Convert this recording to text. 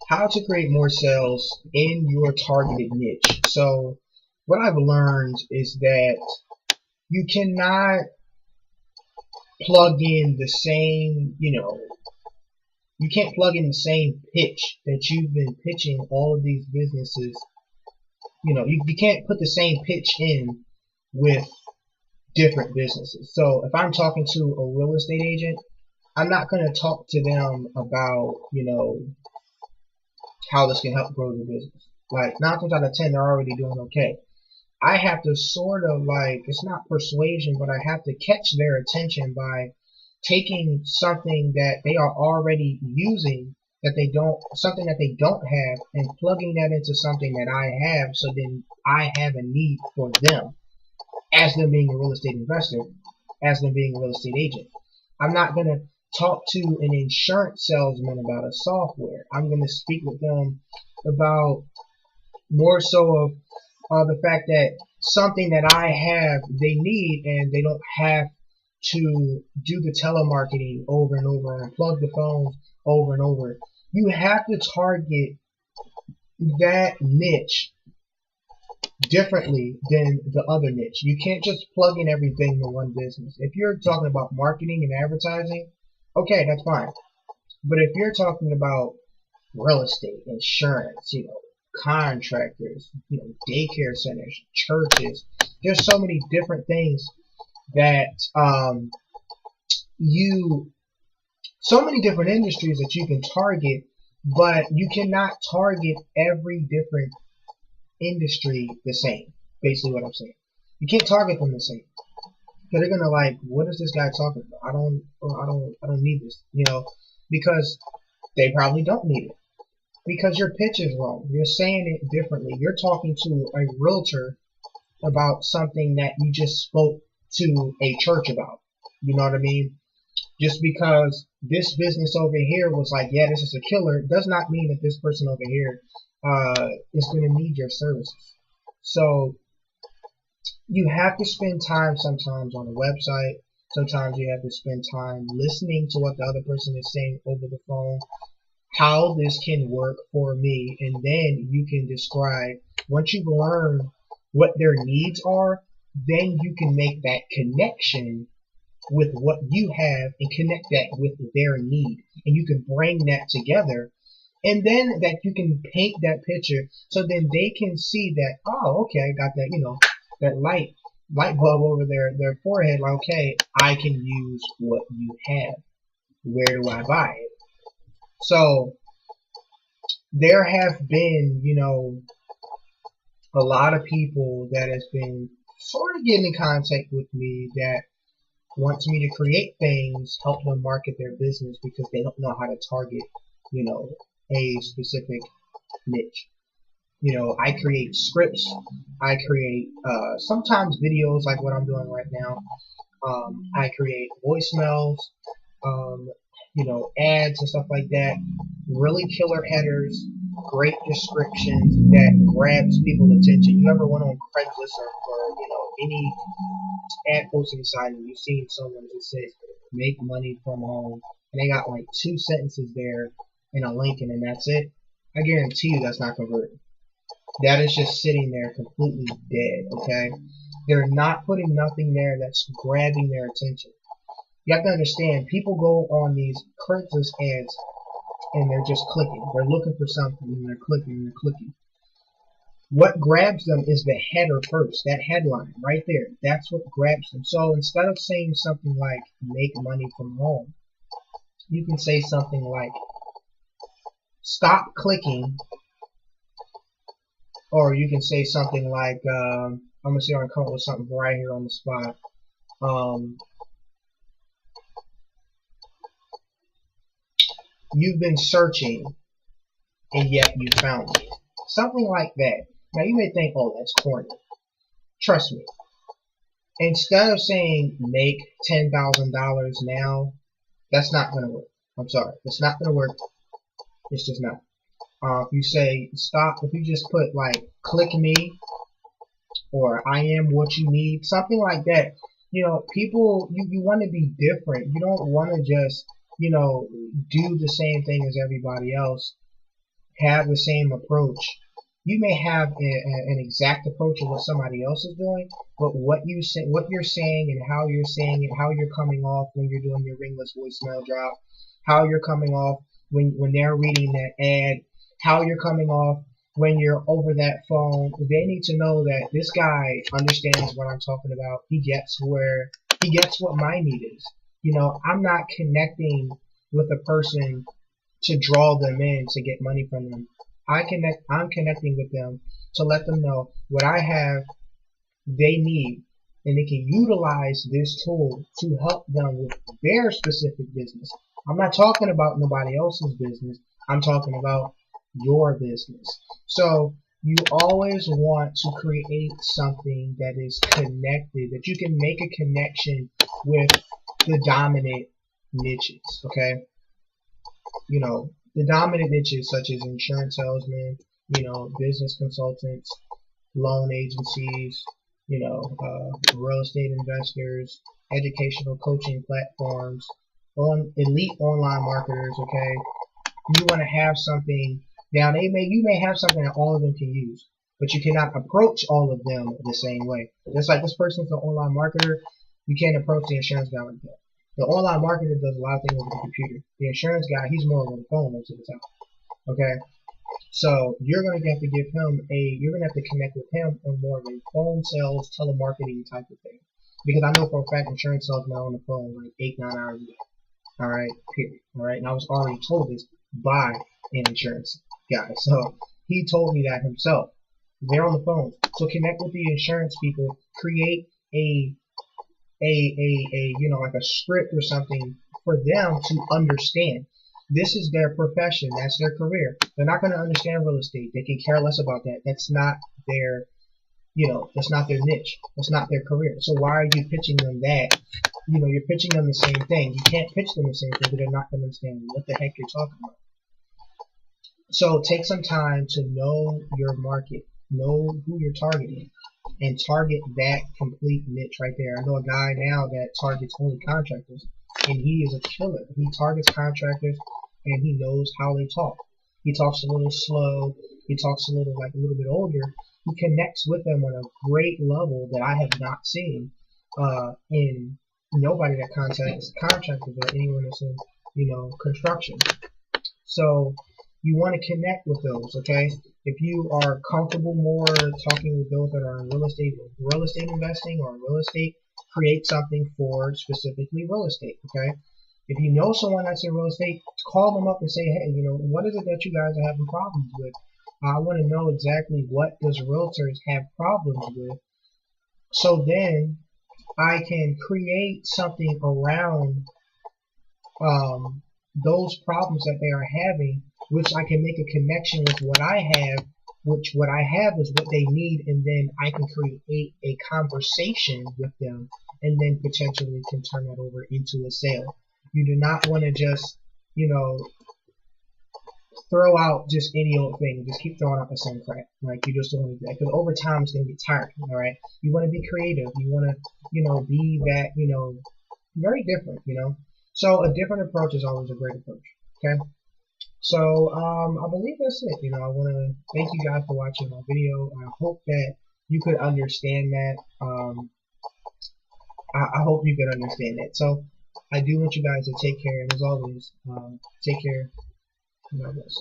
How to create more sales in your targeted niche. So what I've learned is that you cannot plug in the same, you can't plug in the same pitch that you've been pitching all of these businesses. You can't put the same pitch in with different businesses. So if I'm talking to a real estate agent, I'm not going to talk to them about, how this can help grow the business. Like 9 times out of 10, they're already doing okay. I have to sort of like, it's not persuasion, but I have to catch their attention by taking something that they are already using something that they don't have, and plugging that into something that I have, so then I have a need for them as them being a real estate investor, as them being a real estate agent. I'm not going to talk to an insurance salesman about a software. I'm going to speak with them about more so of the fact that something that I have, they need, and they don't have to do the telemarketing over and over and plug the phones over and over. You have to target that niche differently than the other niche. You can't just plug in everything in one business. If you're talking about marketing and advertising, okay, that's fine. But if you're talking about real estate, insurance, contractors, daycare centers, churches, there's so many different things that so many different industries that you can target, but you cannot target every different industry the same. Basically what I'm saying. You can't target them the same. Because they're gonna like, what is this guy talking about? I don't need this, because they probably don't need it. Because your pitch is wrong. You're saying it differently. You're talking to a realtor about something that you just spoke to a church about. You know what I mean? Just because this business over here was like, yeah, this is a killer, does not mean that this person over here is going to need your services. So you have to spend time sometimes on a website. Sometimes you have to spend time listening to what the other person is saying over the phone, how this can work for me, and then you can describe, once you've learned what their needs are, then you can make that connection with what you have and connect that with their need, and you can bring that together, and then that you can paint that picture so then they can see that, oh, okay, I got that, that light bulb over their forehead, like, okay, I can use what you have. Where do I buy it? So there have been, a lot of people that has been sort of getting in contact with me that wants me to create things, help them market their business because they don't know how to target, a specific niche. I create scripts. I create sometimes videos like what I'm doing right now. I create voicemails, um, ads and stuff like that. Really killer headers, great descriptions that grabs people's attention. You ever went on Craigslist or any ad posting site and you've seen someone that says make money from home, and they got like 2 sentences there and a link, and then that's it? I guarantee you that's not converting. That is just sitting there completely dead, okay? They're not putting nothing there that's grabbing their attention. You have to understand, people go on these Craigslist ads and they're just clicking. They're looking for something and they're clicking and they're clicking. What grabs them is the header first, that headline right there. That's what grabs them. So instead of saying something like make money from home, you can say something like stop clicking, or you can say something like, I'm going to see if I can come up with something right here on the spot. You've been searching and yet you found me. Something like that. Now you may think, oh, that's corny. Trust me. Instead of saying make $10,000 now, that's not going to work. I'm sorry. It's not going to work. It's just not. If you say stop, if you just put like click me or I am what you need, something like that, people, you want to be different. You don't want to just, do the same thing as everybody else. have the same approach. You may have an exact approach of what somebody else is doing, but what you're saying and how you're saying it, how you're coming off when you're doing your ringless voicemail drop, how you're coming off when they're reading that ad, how you're coming off when you're over that phone. They need to know that this guy understands what I'm talking about. He gets what my need is. You know, I'm not connecting with a person to draw them in to get money from them. I'm connecting with them to let them know what I have they need, and they can utilize this tool to help them with their specific business. I'm not talking about nobody else's business. I'm talking about your business. So you always want to create something that is connected, that you can make a connection with the dominant niches, okay? You know, the dominant niches such as insurance salesmen, you know, business consultants, loan agencies, you know, real estate investors, educational coaching platforms, elite online marketers, okay? You want to have something. Now, you may have something that all of them can use, but you cannot approach all of them the same way. Just like this person's an online marketer, you can't approach the insurance guy like that. The online marketer does a lot of things over the computer. The insurance guy, he's more on the phone most of the time. Okay? So you're gonna have to connect with him on more of a phone sales, telemarketing type of thing. Because I know for a fact insurance salesmen are on the phone like 8-9 hours a day. Alright, period. Alright, and I was already told this by an insurance guy. So he told me that himself. They're on the phone. So connect with the insurance people, create a you know, like a script or something for them to understand. This is their profession. That's their career. They're not going to understand real estate. They can care less about that. That's not their, you know, that's not their niche. That's not their career. So why are you pitching them that? You know, you're pitching them the same thing. You can't pitch them the same thing because they're not going to understand what the heck you're talking about. So take some time to know your market, know who you're targeting, and target that complete niche right there. I know a guy now that targets only contractors, and he is a killer. He targets contractors, and he knows how they talk. He talks a little slow. He talks a little bit older. He connects with them on a great level that I have not seen in nobody that contacts contractors or anyone that's in, you know, construction. So you want to connect with those, okay? If you are comfortable more talking with those that are in real estate investing or real estate, create something for specifically real estate, okay? If you know someone that's in real estate, call them up and say, hey, you know, what is it that you guys are having problems with? I want to know exactly what does realtors have problems with. So then I can create something around those problems that they are having, which I can make a connection with what I have, which what I have is what they need, and then I can create a conversation with them, and then potentially can turn that over into a sale. You do not want to just, you know, throw out just any old thing, just keep throwing out the same crap. Like, you just don't want to do that, because over time it's going to get tiring, alright? You want to be creative. You want to, you know, be that, you know, very different, you know? So a different approach is always a great approach, okay? So, I believe that's it. You know, I want to thank you guys for watching my video. I hope that you could understand that. I hope you could understand that. So, I do want you guys to take care, and as always, take care. God bless.